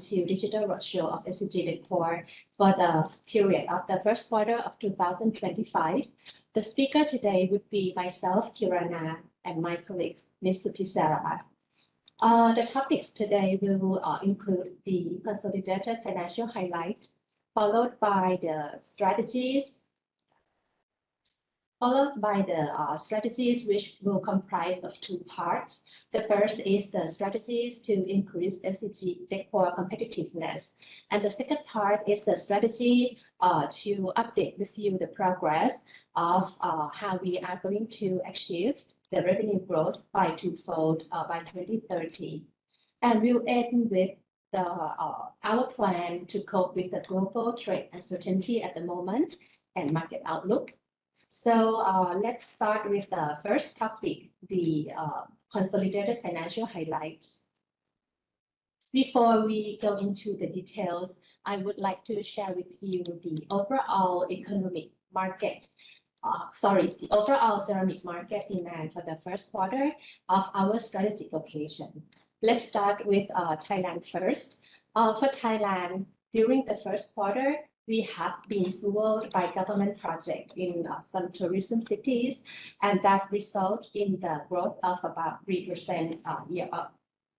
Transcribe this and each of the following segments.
to Digital Roadshow of SCG DECOR for the period of the first quarter of 2025. The speaker today would be myself, Kirana, and my colleagues, Ms. Supisara. The topics today will include the consolidated financial highlight, followed by the strategies, which will comprise of two parts. The first is the strategies to increase SCG DECOR competitiveness. And the second part is the strategy to update with you the progress of how we are going to achieve the revenue growth by twofold by 2030. And we'll end with our plan to cope with the global trade uncertainty at the moment and market outlook. So let's start with the first topic, the consolidated financial highlights. Before we go into the details, I would like to share with you the overall economic market, the overall ceramic market demand for the first quarter of our strategic location. Let's start with Thailand first. For Thailand, during the first quarter, we have been fueled by government projects in some tourism cities, and that result in the growth of about 3%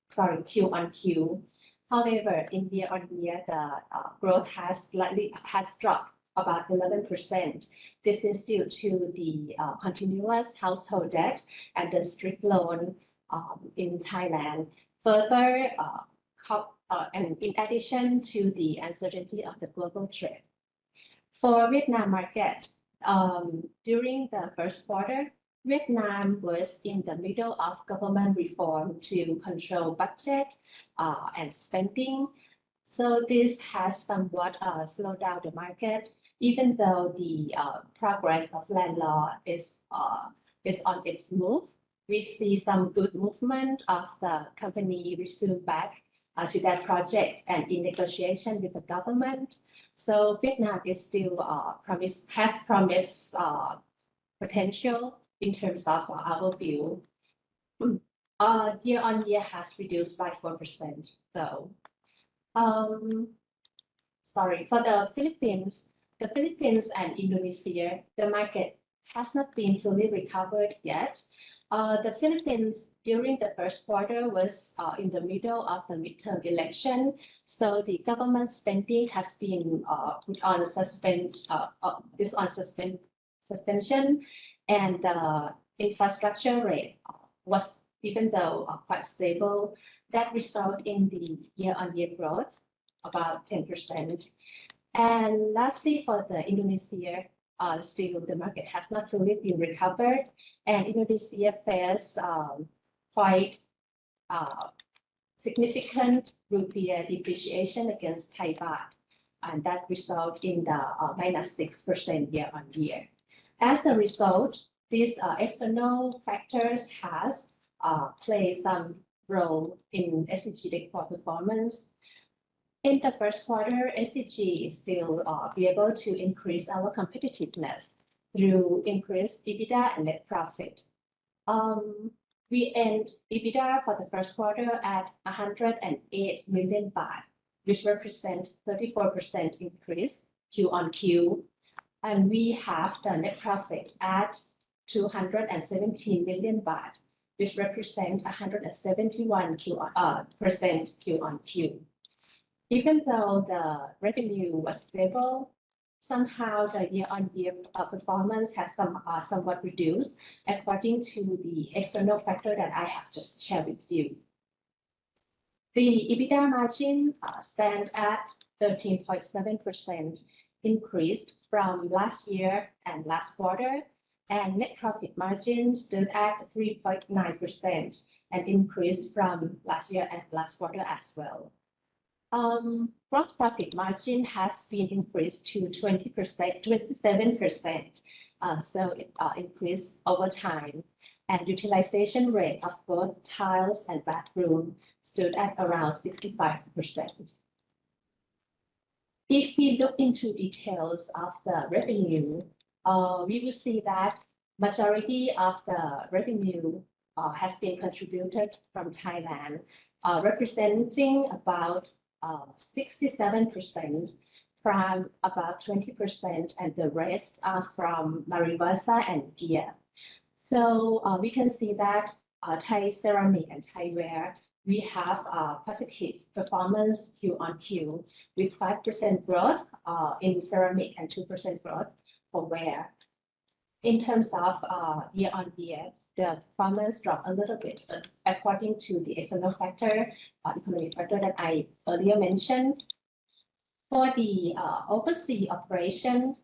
Q-on-Q. However, in year-on-year, the growth has dropped about 11%. This is due to the continuous household debt and the strict loan in Thailand. Further, and in addition to the uncertainty of the global trade. For Vietnam market, during the first quarter, Vietnam was in the middle of government reform to control budget and spending. So this has somewhat slowed down the market, even though the progress of land law is on its move. We see some good movement of the company resume back to that project and in negotiation with the government. So Vietnam is still has promised potential in terms of our view. Year-on-year has reduced by 4% though. For the Philippines and Indonesia, the market has not been fully recovered yet. The Philippines during the first quarter was in the middle of the midterm election, so the government spending has been put on suspension, and the infrastructure rate was, even though quite stable, that result in the year-on-year growth about 10%. And lastly, for the Indonesia, still the market has not fully been recovered, and Indonesia faces quite significant rupiah depreciation against Thai baht, and that result in the -6% year-on-year. As a result, these external factors has played some role in SCG DECOR performance. In the first quarter, SCG is still be able to increase our competitiveness through increased EBITDA and net profit. We end EBITDA for the first quarter at 108 million baht, which represent 34% increase Q-on-Q. And we have the net profit at 217 million baht, which represents 171% Q-on-Q. Even though the revenue was stable, somehow the year-on-year performance has somewhat reduced according to the external factor that I have just shared with you. The EBITDA margin stand at 13.7%, increased from last year and last quarter, and net profit margin stood at 3.9%, and increased from last year and last quarter as well. Gross profit margin has been increased to 27%, so it increased over time, and utilization rate of both tiles and bathroom stood at around 65%. If we look into details of the revenue, we will see that majority of the revenue has been contributed from Thailand, representing about 67%, Prime about 20%, and the rest are from Mariwasa and Gia. So we can see that Thai ceramic and Thai ware, we have positive performance Q on Q with 5% growth in ceramic and 2% growth for ware. In terms of year on year, the performance dropped a little bit according to the external factor, economic factor that I earlier mentioned. For the overseas operations,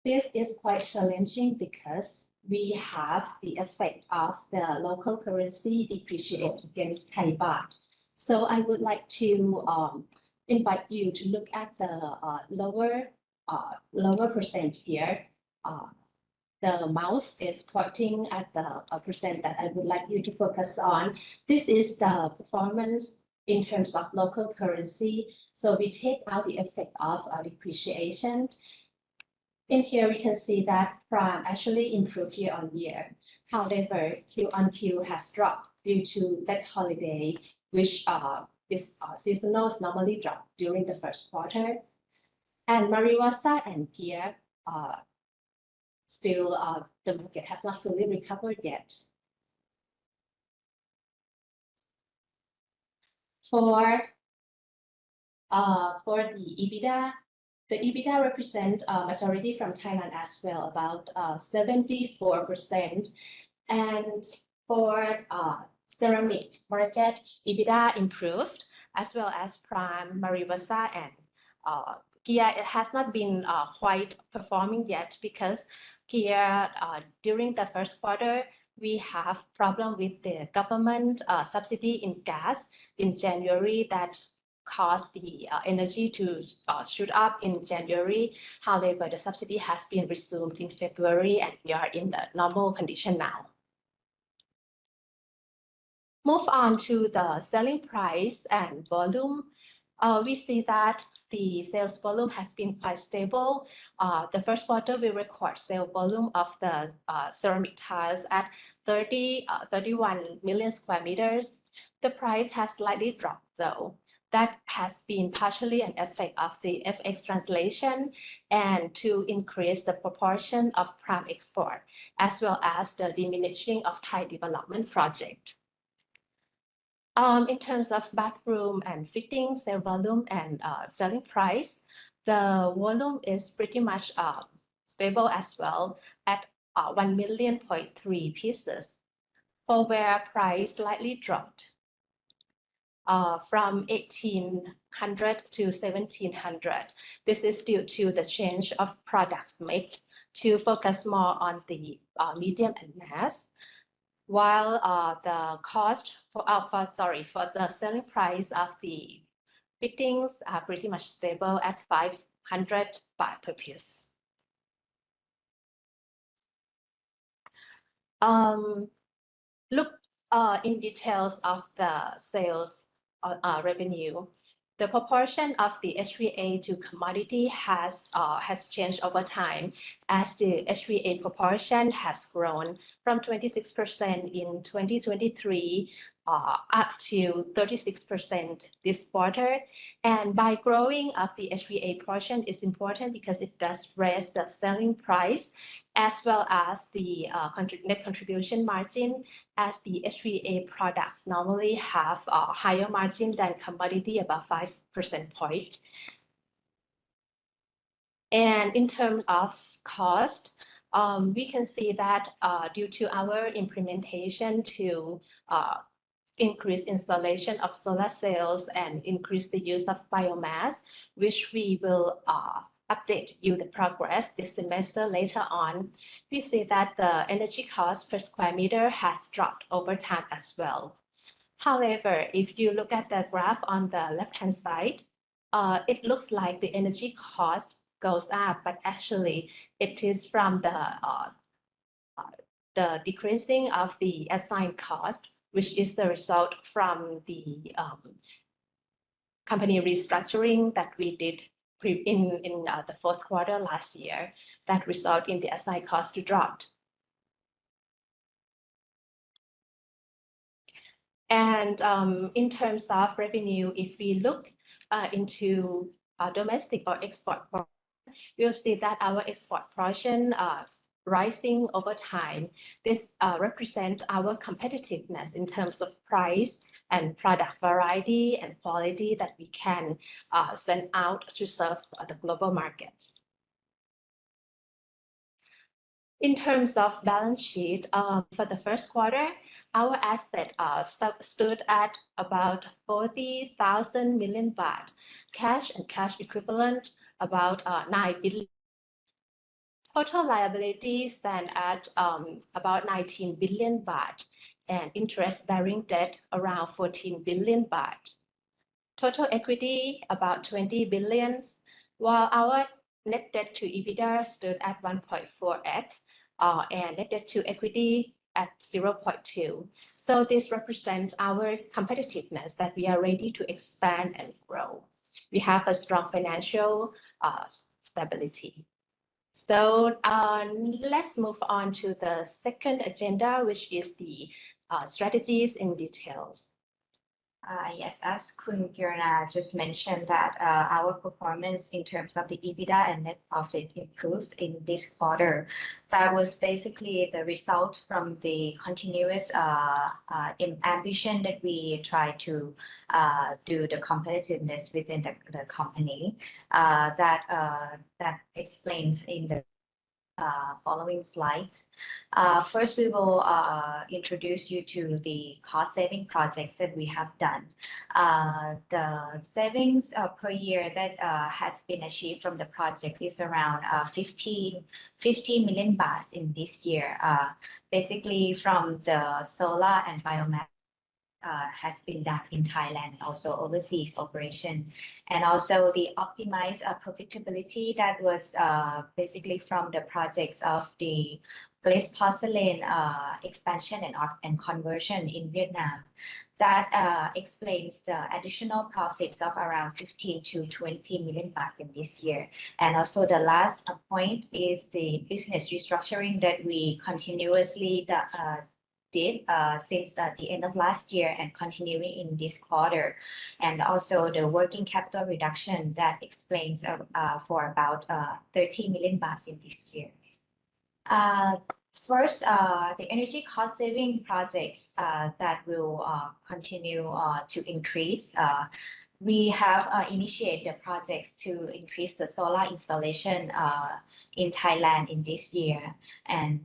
this is quite challenging because we have the effect of the local currency depreciate against Thai baht. So I would like to invite you to look at the lower percent here. The mouse is pointing at the percent that I would like you to focus on. This is the performance in terms of local currency. So we take out the effect of depreciation. In here, we can see that Prime actually improved year on year. However, Q on Q has dropped due to that holiday, which is seasonal, normally drop during the first quarter. And Mariwasa and Gia still the market has not fully recovered yet. For the EBITDA represents majority from Thailand as well, about 74%. And for ceramic market, EBITDA improved as well as Prime, Mariwasa, and Gia. It has not been quite performing yet because Gia during the first quarter, we have problem with the government subsidy in gas in January that caused the energy to shoot up in January. However, the subsidy has been resumed in February and we are in the normal condition now. Move on to the selling price and volume. We see that the sales volume has been quite stable. The first quarter, we record sale volume of the ceramic tiles at 31 million square meters. The price has slightly dropped though. That has been partially an effect of the FX translation and to increase the proportion of Prime export, as well as the diminishing of Thai development project. In terms of bathroom and fitting, sale volume and selling price, the volume is pretty much stable as well at 1.3 million pieces. For ware, price slightly dropped from 1,800 to 1,700. This is due to the change of products mix to focus more on the medium and mass, while the cost for the selling price of the fittings are pretty much stable at 500 baht per piece. Look in details of the sales revenue. The proportion of the HVA to commodity has changed over time as the HVA proportion has grown from 26% in 2023 up to 36% this quarter. And by growing of the HVA portion is important because it does raise the selling price as well as the net contribution margin, as the HVA products normally have a higher margin than commodity, about 5% point. And in terms of cost, we can see that due to our implementation to increase installation of solar cells and increase the use of biomass, which we will update you the progress this semester later on. We see that the energy cost per square meter has dropped over time as well. However, if you look at the graph on the left-hand side, it looks like the energy cost goes up, but actually it is from the decreasing of the assigned cost, which is the result from the company restructuring that we did in the fourth quarter last year, that result in the assigned cost to drop. And in terms of revenue, if we look into domestic or export, we'll see that our export portion rising over time. This represents our competitiveness in terms of price and product variety and quality that we can send out to serve the global market. In terms of balance sheet, for the first quarter, our asset stood at about 40,000 million baht, cash and cash equivalent about 9 billion. Total liabilities stand at about 19 billion baht and interest-bearing debt around 14 billion baht. Total equity about 20 billion, while our net debt to EBITDA stood at 1.4x and net debt to equity at 0.2. So this represents our competitiveness that we are ready to expand and grow. We have a strong financial stability. So let's move on to the second agenda, which is the strategies in details. Yes, as Khun Kirana just mentioned that our performance in terms of the EBITDA and net profit improved in this quarter. That was basically the result from the continuous ambition that we try to do the competitiveness within the company. That explains in the following slides. First, we will introduce you to the cost-saving projects that we have done. The savings per year that has been achieved from the projects is around 50 million baht in this year. Basically, from the solar and biomass has been done in Thailand and also overseas operation, and also the optimized profitability that was basically from the projects of the glazed porcelain expansion and conversion in Vietnam. That explains the additional profits of around 15 to 20 million baht in this year. And also the last point is the business restructuring that we continuously did since the end of last year and continuing in this quarter, and also the working capital reduction that explains for about 30 million baht in this year. First, the energy cost saving projects that will continue to increase. We have initiated the projects to increase the solar installation in Thailand in this year, and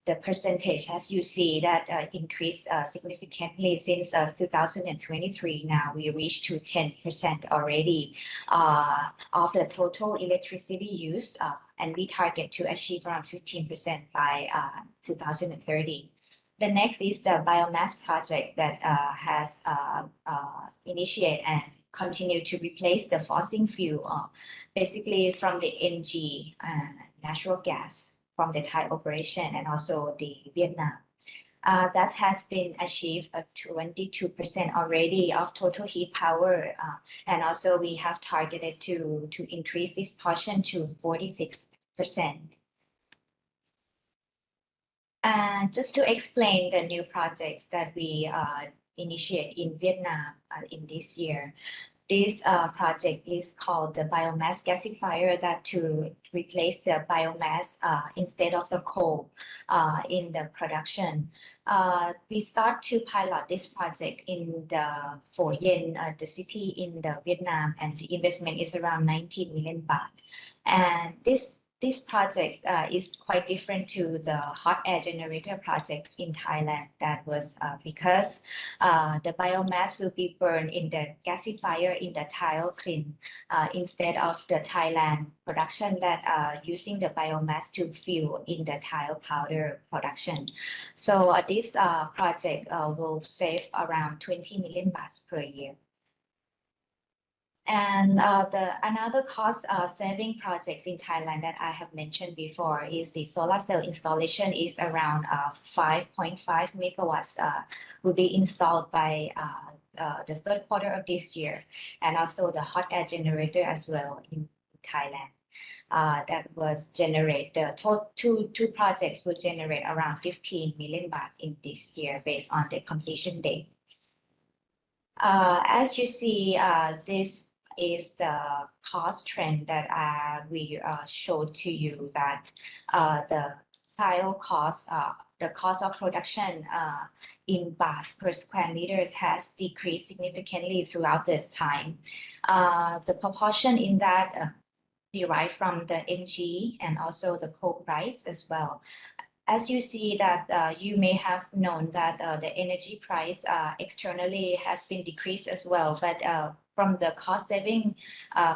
the percentage, as you see, that increased significantly since 2023. Now we reached to 10% already of the total electricity used, and we target to achieve around 15% by 2030. The next is the biomass project that has initiated and continue to replace the fossil fuel, basically from the NG natural gas from the Thai operation and also the Vietnam. That has been achieved 22% already of total heat power, and also we have targeted to increase this portion to 46%. Just to explain the new projects that we initiate in Vietnam in this year. This project is called the biomass gasifier, that to replace the biomass instead of the coal in the production. We start to pilot this project in the Pho Yen, the city in the Vietnam, and the investment is around 19 million baht. And this project is quite different to the hot air generator projects in Thailand. That was because the biomass will be burned in the gasifier in the tile kiln instead of the Thailand production that using the biomass to fuel in the tile powder production. So this project will save around 20 million baht per year. And another cost saving project in Thailand that I have mentioned before is the solar cell installation is around 5.5 megawatts will be installed by the third quarter of this year, and also the hot air generator as well in Thailand. That was generate the two projects will generate around 15 million baht in this year based on the completion date. As you see, this is the cost trend that we showed to you that the tile cost, the cost of production in baht per square meters has decreased significantly throughout the time. The proportion in that derived from the energy and also the coal price as well. As you see that you may have known that the energy price externally has been decreased as well, but from the cost saving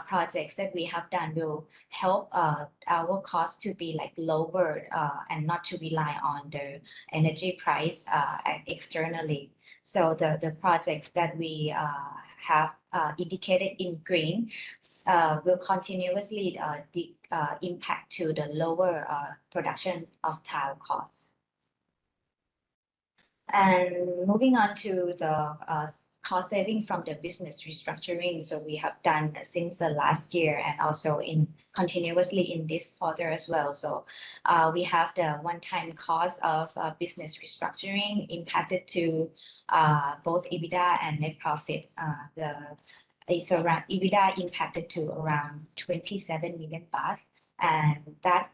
projects that we have done will help our cost to be like lower and not to rely on the energy price externally. So the projects that we have indicated in green will continuously impact to the lower production of tile costs. And moving on to the cost saving from the business restructuring. So we have done since the last year and also continuously in this quarter as well. So we have the one-time cost of business restructuring impacted to both EBITDA and net profit. It's around EBITDA impacted to around 27 million baht, and that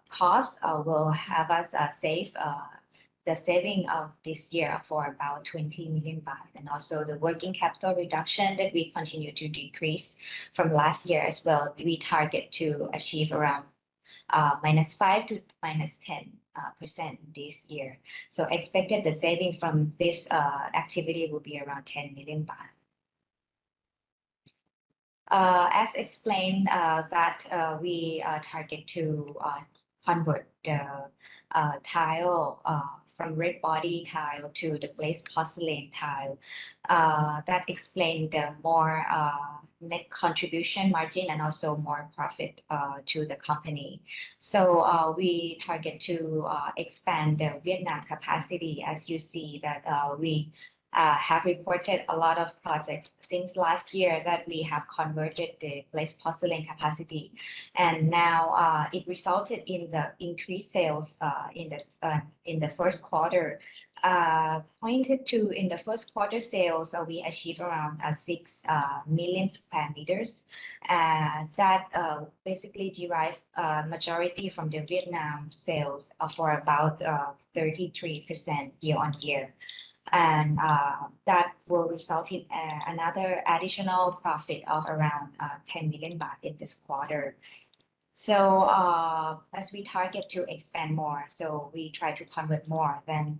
cost will have us save the saving of this year for about 20 million baht, and also the working capital reduction that we continue to decrease from last year as well. We target to achieve around -5% to -10% this year. So expected the saving from this activity will be around 10 million baht. As explained, that we target to convert the tile from red body tile to the glazed porcelain tile. That explained the more net contribution margin and also more profit to the company. So we target to expand the Vietnam capacity. As you see that we have reported a lot of projects since last year that we have converted the glazed porcelain capacity, and now it resulted in the increased sales in the first quarter. Pointed to in the first quarter sales, we achieved around 6 million square meters, and that basically derived majority from the Vietnam sales for about 33% year on year. And that will result in another additional profit of around 10 million baht in this quarter. So as we target to expand more, so we try to convert more, then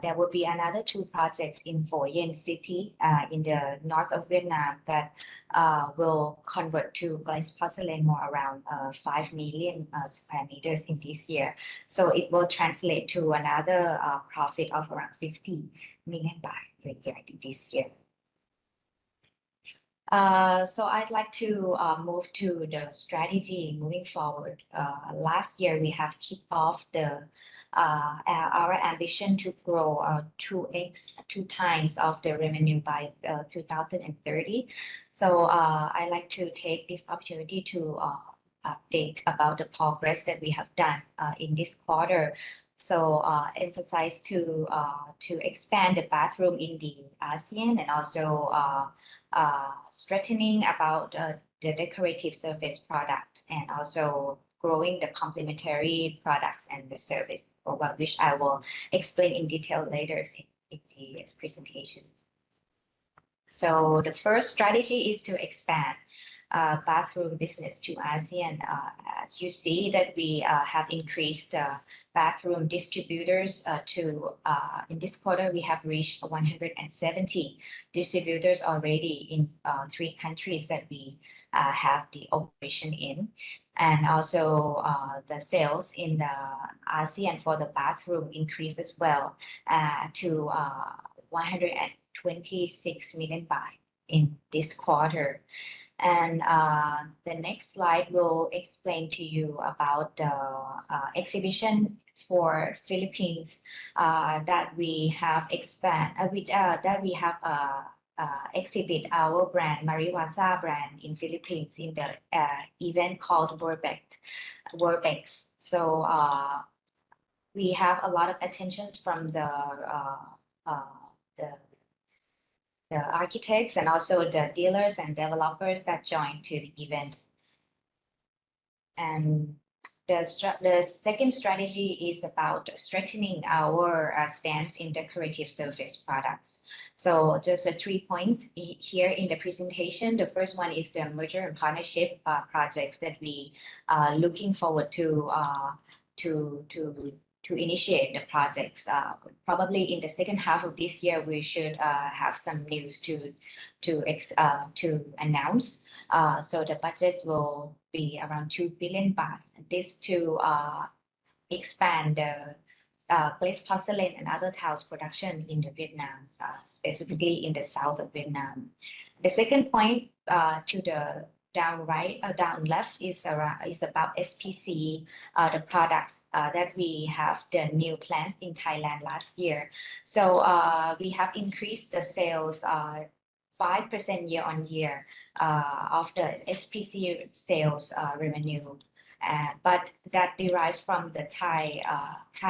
there will be another 2 projects in Pho Yen City in the north of Vietnam that will convert to glazed porcelain more around 5 million square meters in this year. So it will translate to another profit of around 50 million baht per year this year. So I'd like to move to the strategy moving forward. Last year we have kicked off our ambition to grow 2 times of the revenue by 2030. So I like to take this opportunity to update about the progress that we have done in this quarter. So emphasize to expand the bathroom in the ASEAN, and also strengthening about the decorative surface product, and also growing the complementary products and the service, which I will explain in detail later in the presentation. So the first strategy is to expand bathroom business to ASEAN. As you see that we have increased bathroom distributors to in this quarter we have reached 170 distributors already in 3 countries that we have the operation in, and also the sales in the ASEAN for the bathroom increased as well to 126 million baht in this quarter. And the next slide will explain to you about the exhibition for Philippines that we have exhibit our brand Mariwasa brand in Philippines in the event called Worbex. So we have a lot of attentions from the architects and also the dealers and developers that joined to the events. And the second strategy is about strengthening our stance in decorative surface products. So just 3 points here in the presentation. The first one is the merger and partnership projects that we are looking forward to initiate the projects. Probably in the second half of this year, we should have some news to announce. So the budget will be around 2 billion baht. This to expand the glaze porcelain and other tiles production in the Vietnam, specifically in the south of Vietnam. The second point to the down left is about SPC, the products that we have the new plant in Thailand last year. So we have increased the sales 5% year on year of the SPC sales revenue. But that derives from the Thai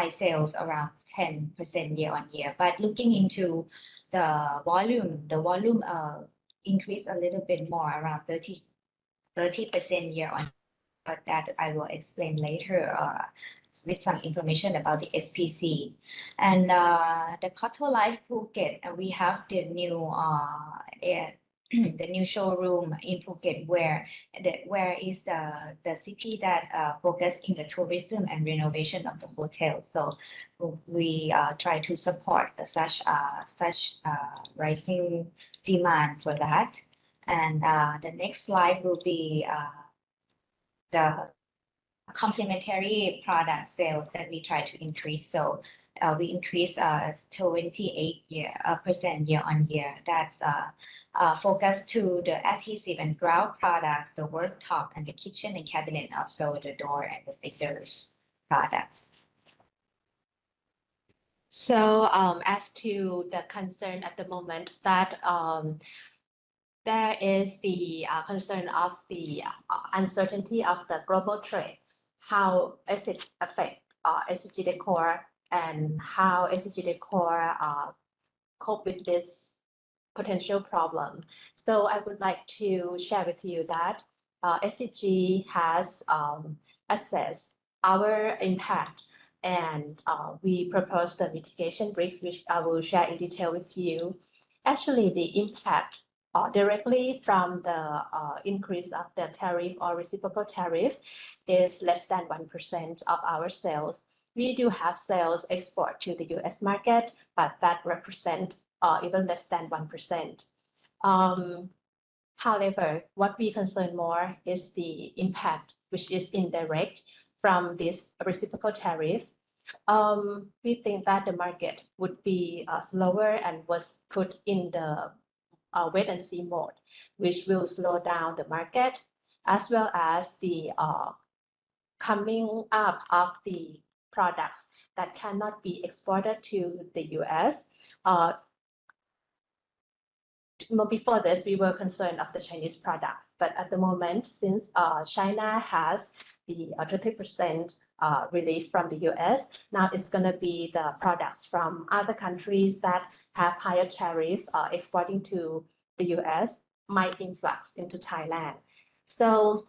sales around 10% year on year. But looking into the volume increased a little bit more, around 30% year on. But that I will explain later with some information about the SPC. And the Koto Life Phuket, we have the new the new showroom in Phuket where is the city that focus in the tourism and renovation of the hotel. So we try to support such rising demand for that. And the next slide will be the complementary product sales that we try to increase. So we increased 28% year on year. That's focused to the adhesive and grout products, the worktop and the kitchen and cabinet, also the door and the fixtures products. So as to the concern at the moment that there is the concern of the uncertainty of the global trade, how does it affect SCG DECOR and how SCG DECOR cope with this potential problem. So I would like to share with you that SCG has assessed our impact and we propose the mitigation bricks, which I will share in detail with you. Actually, the impact directly from the increase of the tariff or reciprocal tariff is less than 1% of our sales. We do have sales export to the US market, but that represent even less than 1%. However, what we concern more is the impact, which is indirect from this reciprocal tariff. We think that the market would be slower and was put in the wait and see mode, which will slow down the market, as well as the coming up of the products that cannot be exported to the US. Before this, we were concerned of the Chinese products, but at the moment, since China has the 30% relief from the US, now it's going to be the products from other countries that have higher tariff exporting to the US might influx into Thailand. So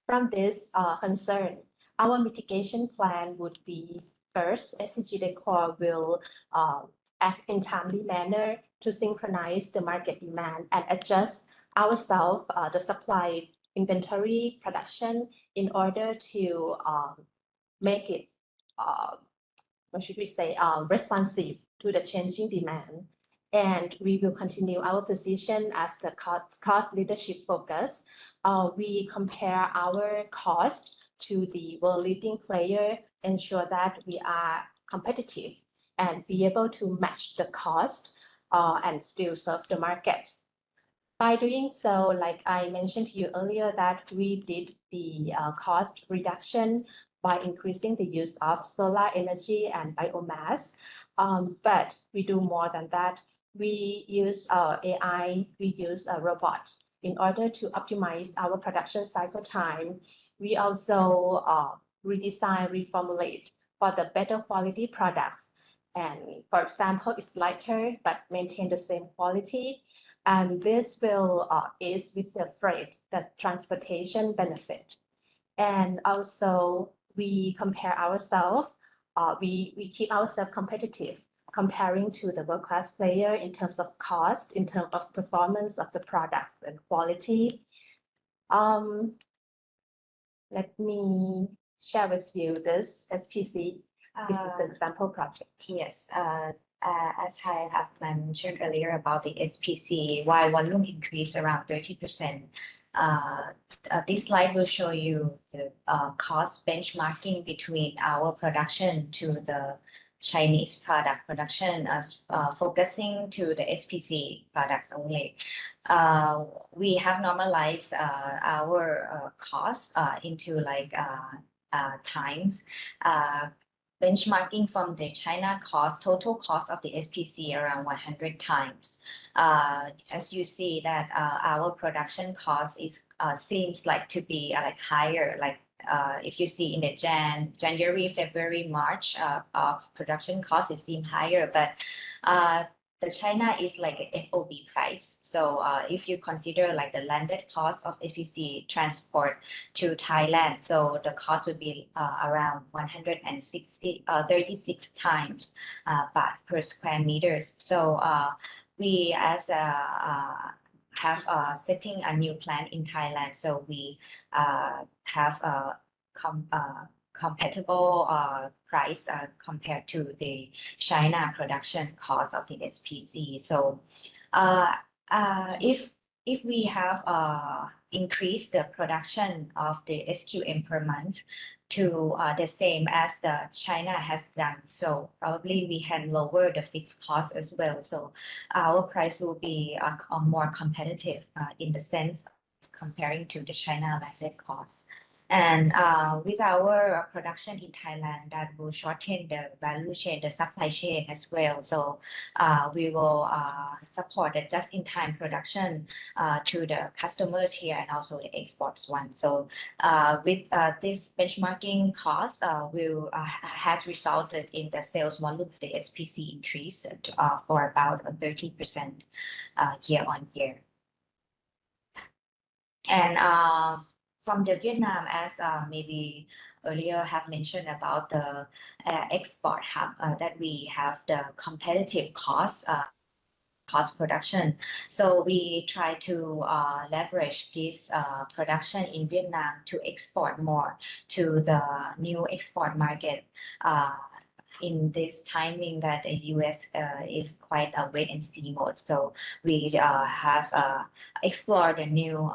from this concern, our mitigation plan would be first, SCG DECOR will act in timely manner to synchronize the market demand and adjust ourselves, the supply inventory production in order to make it, what should we say, responsive to the changing demand. And we will continue our position as the cost leadership focus. We compare our cost to the world leading player, ensure that we are competitive and be able to match the cost and still serve the market. By doing so, like I mentioned to you earlier, that we did the cost reduction by increasing the use of solar energy and biomass. But we do more than that. We use AI, we use robots in order to optimize our production cycle time. We also redesign, reformulate for the better quality products. And for example, it's lighter but maintain the same quality. And this will ease with the freight, the transportation benefit. And also we compare ourselves, we keep ourselves competitive comparing to the world-class player in terms of cost, in terms of performance of the products and quality. Let me share with you this SPC. This is the example project. Yes, as I have mentioned earlier about the SPC, why volume increased around 30%. This slide will show you the cost benchmarking between our production to the Chinese product production, focusing to the SPC products only. We have normalized our costs into like times. Benchmarking from the China cost, total cost of the SPC around 100 times. As you see that our production cost is seems like to be like higher, like if you see in the January, February, March of production cost, it seems higher, but the China is like an FOB price. So if you consider like the landed cost of SPC transport to Thailand, so the cost would be around 36 times baht per square meters. So we as have setting a new plan in Thailand. So we have a compatible price compared to the China production cost of the SPC. So if we have increased the production of the SQM per month to the same as the China has done, so probably we can lower the fixed cost as well. So our price will be more competitive in the sense comparing to the China landed cost. And with our production in Thailand, that will shorten the value chain, the supply chain as well. So we will support the just-in-time production to the customers here and also the exports one. So with this benchmarking cost has resulted in the sales volume of the SPC increase for about 30% year on year. And from the Vietnam, as maybe earlier have mentioned about the export hub, that we have the competitive cost production. So we try to leverage this production in Vietnam to export more to the new export market. In this timing that the US is quite a wait and see mode. So we have explored a new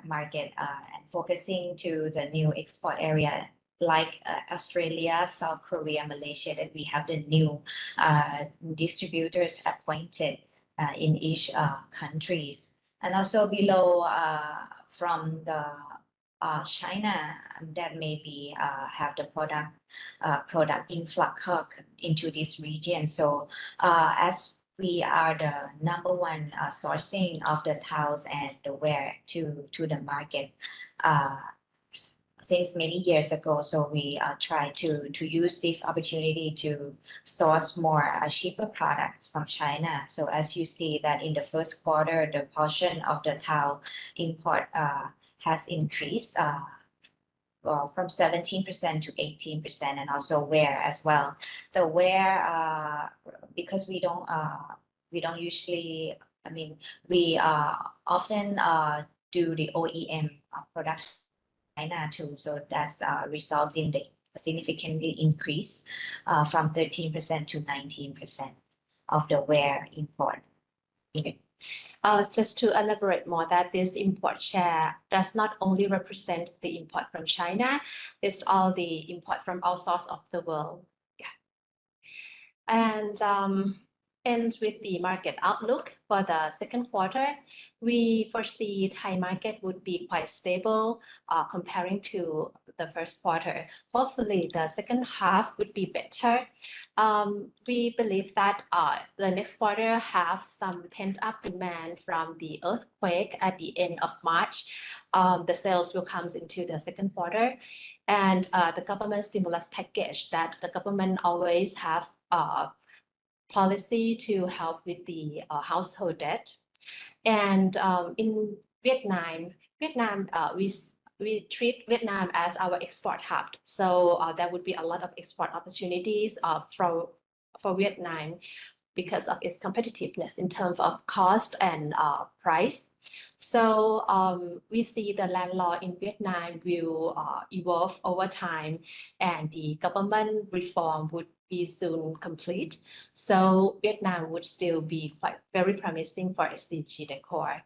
market and focusing to the new export area like Australia, South Korea, Malaysia, that we have the new distributors appointed in each countries. And also below from the China that maybe have the product influx into this region. So as we are the #1 sourcing of the towels and the wear to the market since many years ago. So we try to use this opportunity to source more cheaper products from China. So as you see that in the first quarter, the portion of the towel import has increased from 17% to 18%, and also wear as well. The wear, because we don't usually, I mean, we often do the OEM production in China too. So that's resulting in the significantly increase from 13% to 19% of the wear import. Just to elaborate more, that this import share does not only represent the import from China, it's all the import from all sorts of the world. Yeah. And ends with the market outlook for the second quarter. We foresee Thai market would be quite stable comparing to the first quarter. Hopefully the second half would be better. We believe that the next quarter have some pent-up demand from the earthquake at the end of March. The sales will come into the second quarter, and the government stimulus package that the government always have policy to help with the household debt. And in Vietnam, we treat Vietnam as our export hub. So there would be a lot of export opportunities for Vietnam because of its competitiveness in terms of cost and price. So we see the land law in Vietnam will evolve over time, and the government reform would be soon complete. So Vietnam would still be quite very promising for SCG DECOR.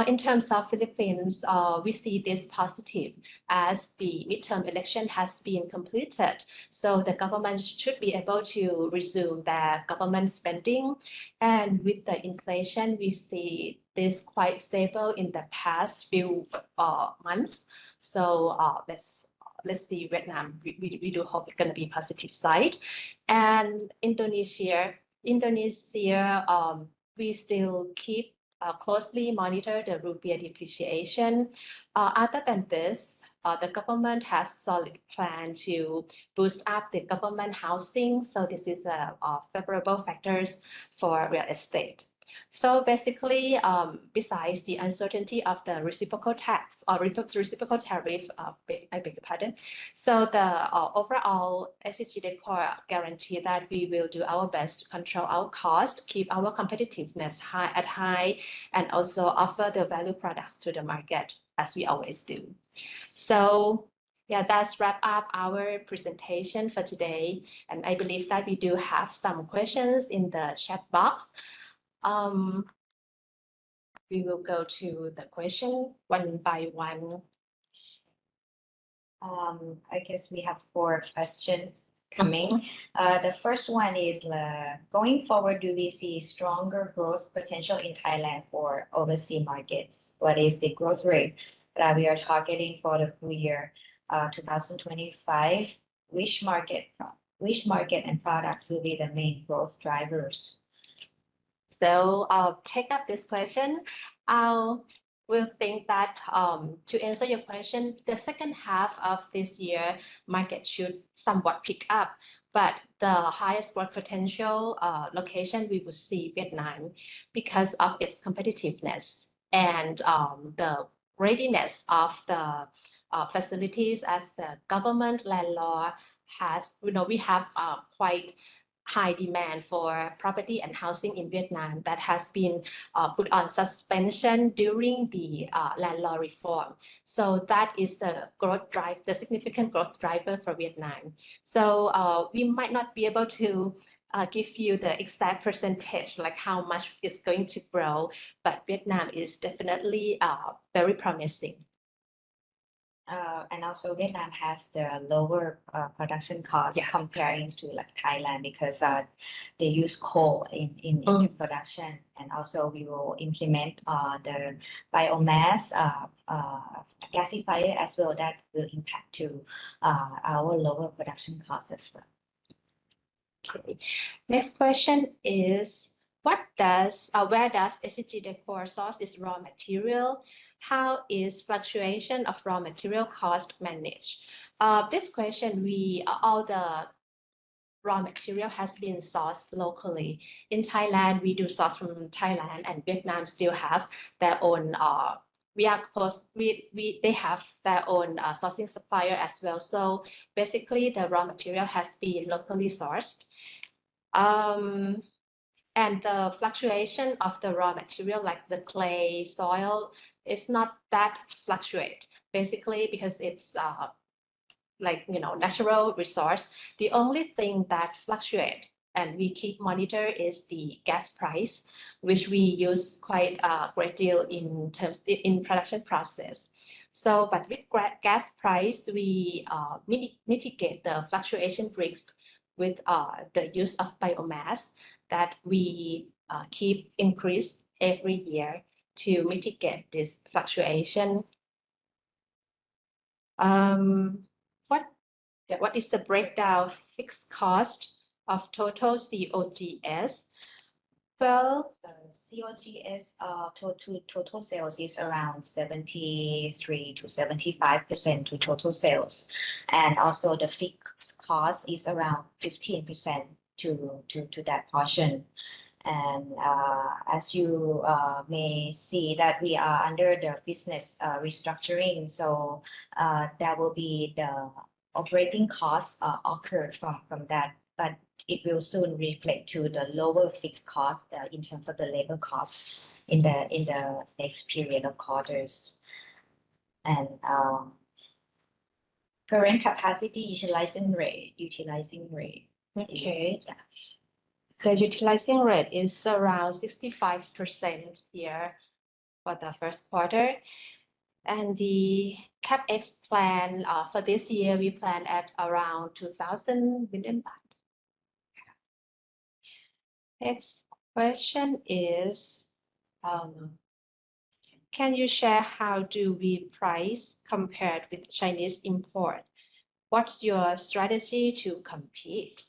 In terms of Philippines, we see this positive as the midterm election has been completed. So the government should be able to resume their government spending. And with the inflation, we see this quite stable in the past few months. So let's see Vietnam. We do hope it's going to be positive side. And Indonesia, we still keep closely monitor the rupiah depreciation. Other than this, the government has solid plan to boost up the government housing. So this is a favorable factors for real estate. So basically, besides the uncertainty of the reciprocal tax or reciprocal tariff, I beg your pardon. So the overall SCG DECOR guarantee that we will do our best to control our cost, keep our competitiveness high, and also offer the value products to the market as we always do. So yeah, that's wrap up our presentation for today. And I believe that we do have some questions in the chat box. We will go to the question one by one. I guess we have 4 questions coming. The first one is, going forward, do we see stronger growth potential in Thailand for overseas markets? What is the growth rate that we are targeting for the full year 2025? Which market and products will be the main growth drivers? So I'll take up this question. We'll think that to answer your question, the second half of this year, market should somewhat pick up, but the highest growth potential location we will see Vietnam because of its competitiveness and the readiness of the facilities as the government land law has, we have quite high demand for property and housing in Vietnam that has been put on suspension during the land law reform. So that is the significant growth driver for Vietnam. So we might not be able to give you the exact percentage, like how much is going to grow, but Vietnam is definitely very promising. And also Vietnam has the lower production cost comparing to like Thailand because they use coal in the production, and also we will implement the biomass gasifier as well, that will impact to our lower production costs as well. Okay. Next question is, where does SCG DECOR source its raw material? How is fluctuation of raw material cost managed? This question, all the raw material has been sourced locally. In Thailand, we do source from Thailand, and Vietnam still have their own. They have their own sourcing supplier as well. So basically, the raw material has been locally sourced. And the fluctuation of the raw material, like the clay, soil, is not that fluctuate, basically because it's natural resource. The only thing that fluctuate and we keep monitor is the gas price, which we use quite a great deal in production process. So, but with gas price, we mitigate the fluctuation risk with the use of biomass that we keep increase every year to mitigate this fluctuation. What is the breakdown fixed cost of total COGS? Well, COGS total sales is around 73 to 75% to total sales, and also the fixed cost is around 15%. to that portion. And as you may see that we are under the business restructuring, so that will be the operating costs occurred from that, but it will soon reflect to the lower fixed cost in terms of the labor costs in the next period of quarters. And current capacity utilizing rate. Okay. The utilizing rate is around 65% here for the first quarter. And the CapEx plan for this year, we plan at around 2,000 million baht. Next question is, can you share how do we price compared with Chinese import? What's your strategy to compete?